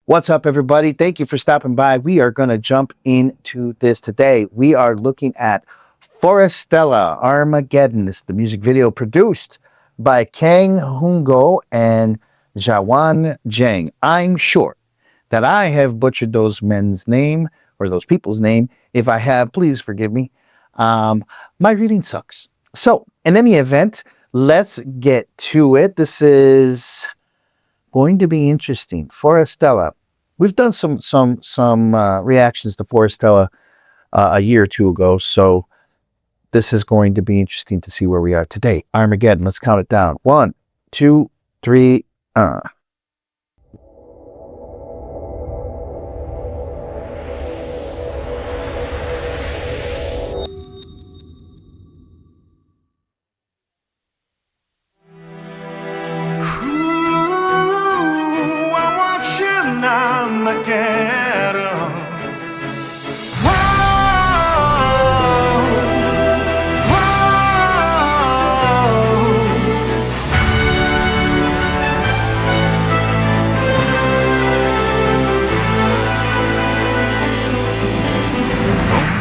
What's up, everybody? Thank you for stopping by. We are going to jump into this today. We are looking at Forestella, Armageddon. This is the music video produced by Kang Hungo and Jawan Jang. I'm sure that I have butchered those men's name or those people's name. If I have, please forgive me. My reading sucks. So, in any event, let's get to it. This is going to be interesting. Forestella. We've done some reactions to Forestella a year or two ago, so this is going to be interesting to see where we are today. Armageddon. Let's count it down. 1, 2, 3.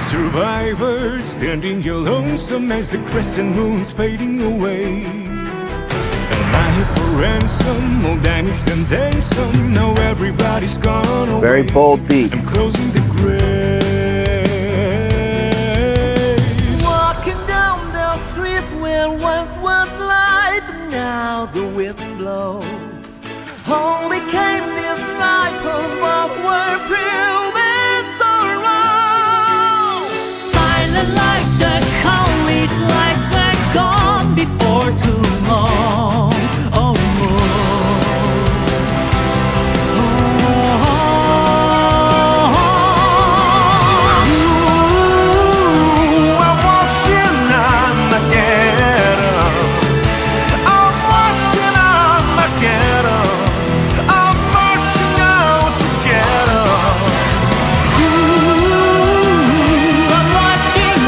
Survivors standing here lonesome as the crescent moon's fading away. A money for ransom, more damaged and then some. Now everybody's gone away. Very bold beat. I'm closing the grave. Walking down the streets where once was light, but now the wind blows. All became disciples, but were proven so wrong. Silent like the countless lights that gone before too long. Oh, I'm watching Armageddon. I'm watching Armageddon. I'm marching out to get 'em. I'm watching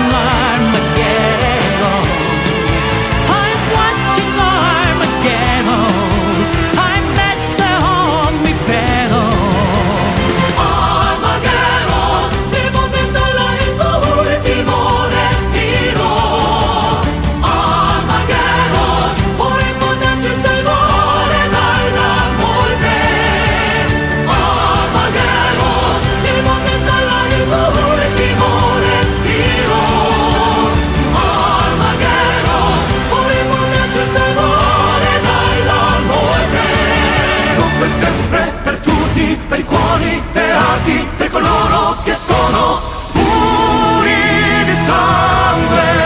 Armageddon. I'm watching Armageddon. I match the only battle. Armageddon, il mondo è solo il suo ultimo respiro. Armageddon, ora poterci salvare dalla morte. Armageddon, il mondo è solo il suo ultimo respiro. Armageddon, ora poterci salvare dalla morte. Non per sempre, per tutti, per i cuori beati, per coloro che sono puri di sangue.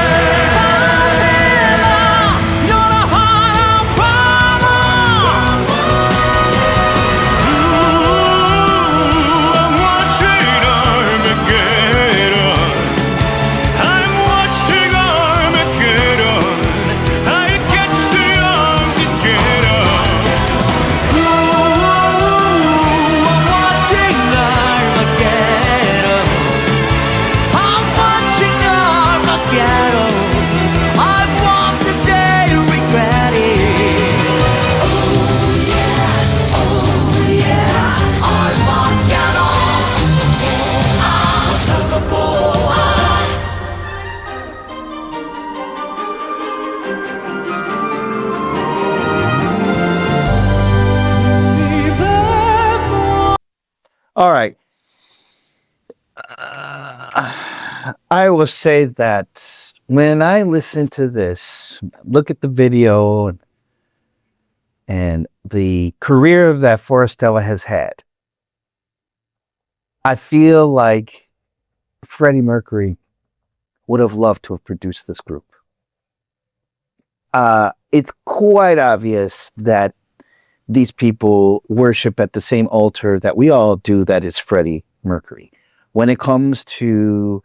You're the heart of problem. I'm watching Armageddon. I'm watching Armageddon. I catch the arms and get 'em. I'm watching Armageddon. I'm watching Armageddon. I want the day to regret it. Oh yeah, Armageddon. So tell the boy. All right. I will say that when I listen to this, look at the video and the career that Forestella has had, I feel like Freddie Mercury would have loved to have produced this group. It's quite obvious that these people worship at the same altar that we all do, that is Freddie Mercury. When it comes to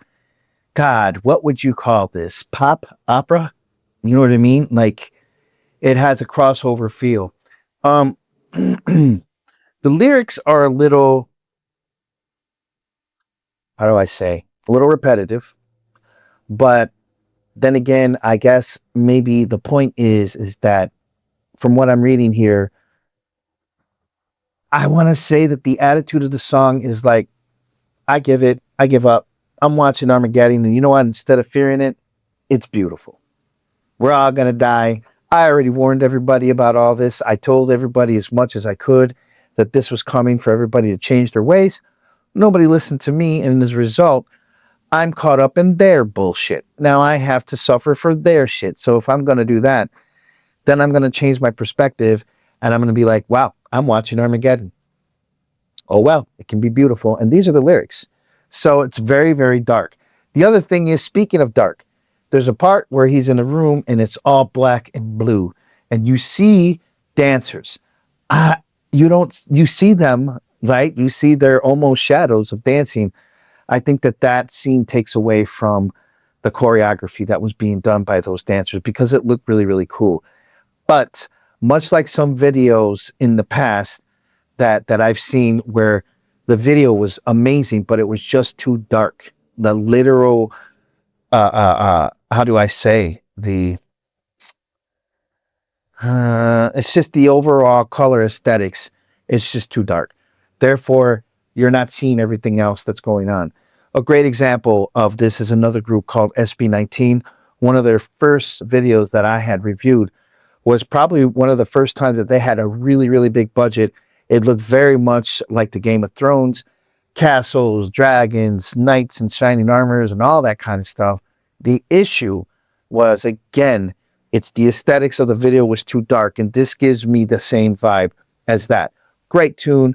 God, what would you call this? Pop opera? You know what I mean? Like, it has a crossover feel. The lyrics are a little, how do I say? A little repetitive. But then again, I guess maybe the point is that from what I'm reading here, I want to say that the attitude of the song is like, I give up. I'm watching Armageddon, and you know what? Instead of fearing it, it's beautiful. We're all going to die. I already warned everybody about all this. I told everybody as much as I could that this was coming for everybody to change their ways. Nobody listened to me, and as a result, I'm caught up in their bullshit. Now I have to suffer for their shit. So if I'm going to do that, then I'm going to change my perspective, and I'm going to be like, wow, I'm watching Armageddon. Oh, well, it can be beautiful. And these are the lyrics. So it's very, very dark. The other thing is, speaking of dark, there's a part where he's in a room and it's all black and blue, and you see dancers. You see them, right? You see their almost shadows of dancing. I think that scene takes away from the choreography that was being done by those dancers because it looked really, really cool. But much like some videos in the past that I've seen where the video was amazing, but it was just too dark. The literal, how do I say, it's just the overall color aesthetics. It's just too dark. Therefore, you're not seeing everything else that's going on. A great example of this is another group called SB19. One of their first videos that I had reviewed was probably one of the first times that they had a really, really big budget. It looked very much like the Game of Thrones, castles, dragons, knights in shining armors, and all that kind of stuff. The issue was, again, it's the aesthetics of the video was too dark, and this gives me the same vibe as that. Great tune,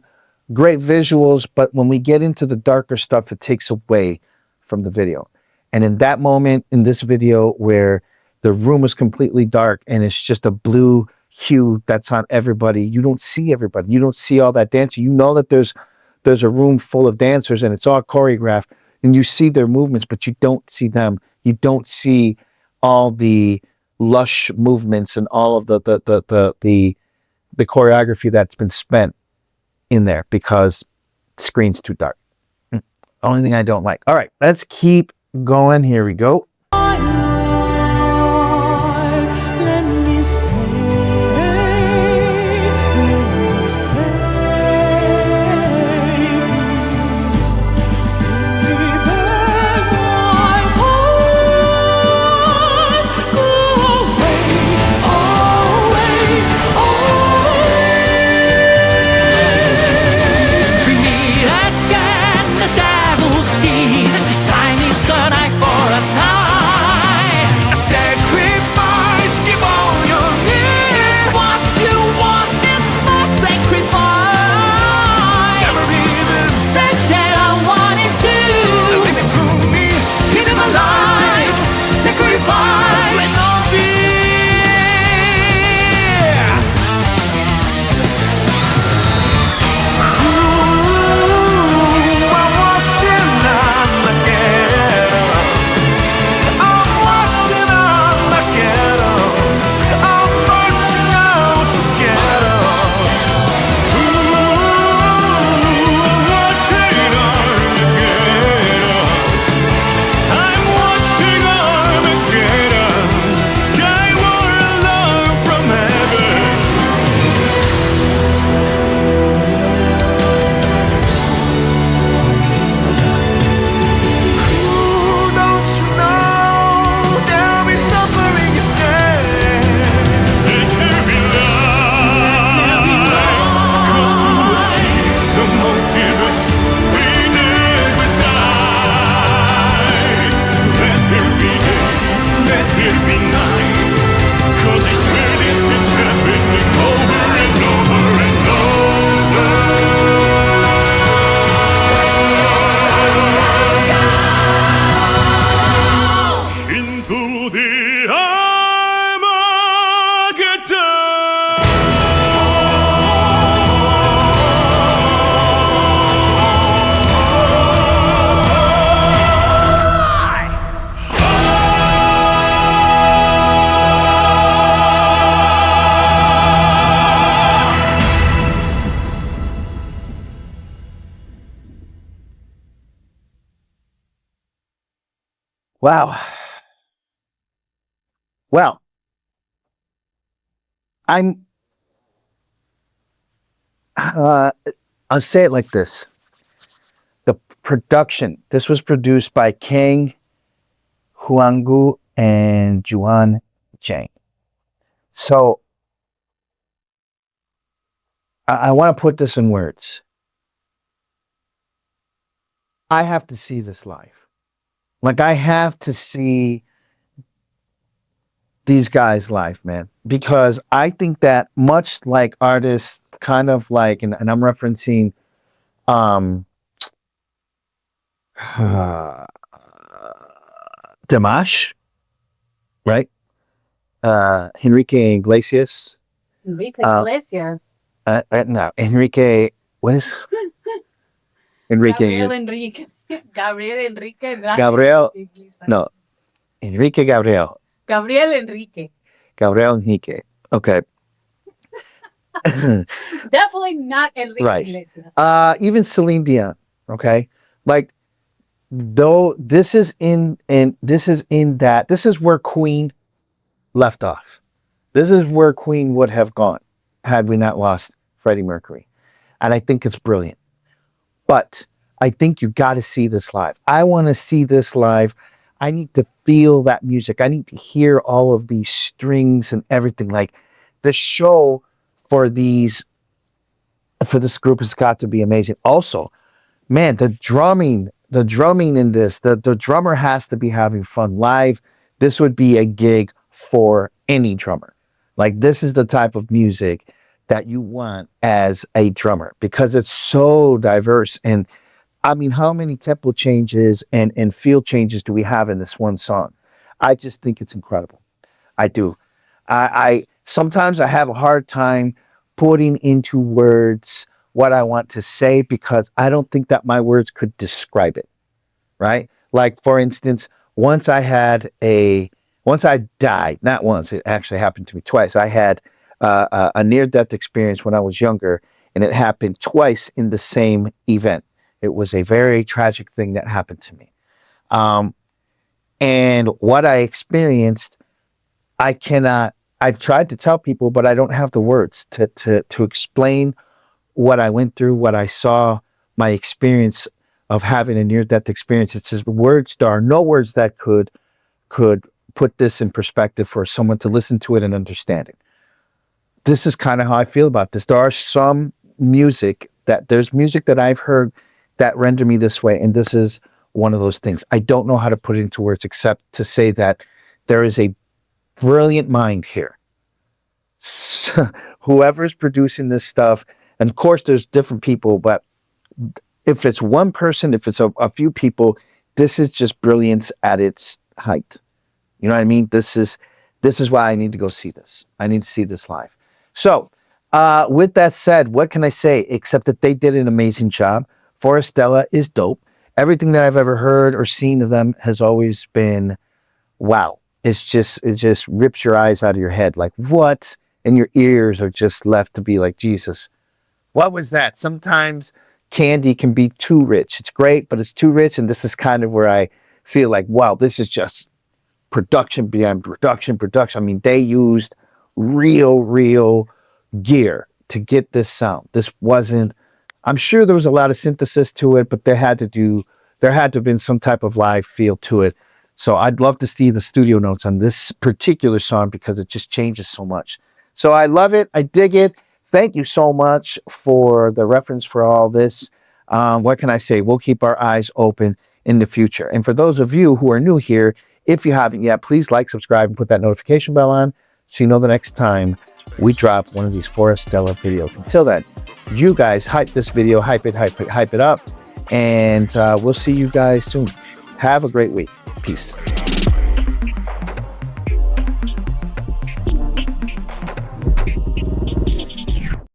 great visuals, but when we get into the darker stuff, it takes away from the video. And in that moment, in this video, where the room is completely dark and it's just a blue hue that's on everybody, you don't see everybody. You don't see all that dancing. You know that there's a room full of dancers and it's all choreographed, and you see their movements, but you don't see them. You don't see all the lush movements and all of the choreography that's been spent in there because the screen's too dark. Only thing I don't like. All right, let's keep going. Here we go. Let me Wow. Well, I'm I'll say it like this. The production, this was produced by Kang Huanggu and Juan Zhang. So I want to put this in words. I have to see this live. Like, I have to see these guys live, man, because I think that much like artists kind of like, and I'm referencing Dimash, right? Enrique Iglesias. Enrique Iglesias. No, Enrique, what is Enrique? Gabriel Enrique. Gabriel, no, Enrique Gabriel. Gabriel Enrique. Gabriel Enrique. Okay. Definitely not Enrique Right. Iglesias. Even Celine Dion. Okay. Like, though this is this is where Queen left off. This is where Queen would have gone had we not lost Freddie Mercury. And I think it's brilliant. But I think you got to see this live. I want to see this live. I need to feel that music. I need to hear all of these strings and everything. Like, the show for this group has got to be amazing. Also, man, the drumming in this, the drummer has to be having fun live. This would be a gig for any drummer. Like, this is the type of music that you want as a drummer because it's so diverse. And I mean, how many tempo changes and feel changes do we have in this one song? I just think it's incredible. I do. I sometimes I have a hard time putting into words what I want to say because I don't think that my words could describe it, right? Like, for instance, once I died, not once, it actually happened to me twice. I had a near-death experience when I was younger, and it happened twice in the same event. It was a very tragic thing that happened to me. And what I experienced, I've tried to tell people, but I don't have the words to explain what I went through, what I saw, my experience of having a near-death experience. It's just words. There are no words that could put this in perspective for someone to listen to it and understand it. This is kind of how I feel about this. There are some music that I've heard that render me this way, and this is one of those things. I don't know how to put it into words except to say that there is a brilliant mind here. So, whoever's producing this stuff, and of course there's different people, but if it's one person, if it's a few people, this is just brilliance at its height. You know what I mean? This is why I need to go see this. I need to see this live. So, with that said, what can I say except that they did an amazing job? Forestella is dope. Everything that I've ever heard or seen of them has always been wow. It just rips your eyes out of your head. Like, what? And your ears are just left to be like, Jesus, what was that? Sometimes candy can be too rich. It's great, but it's too rich. And this is kind of where I feel like, wow, this is just production beyond production. I mean, they used real gear to get this sound. This wasn't, I'm sure there was a lot of synthesis to it, but there had to have been some type of live feel to it. So I'd love to see the studio notes on this particular song because it just changes so much. So I love it. I dig it. Thank you so much for the reference for all this. What can I say? We'll keep our eyes open in the future. And for those of you who are new here, if you haven't yet, please like, subscribe, and put that notification bell on so you know the next time we drop one of these Forestella videos. Until then, you guys hype this video, hype it up, and we'll see you guys soon. Have a great week. Peace.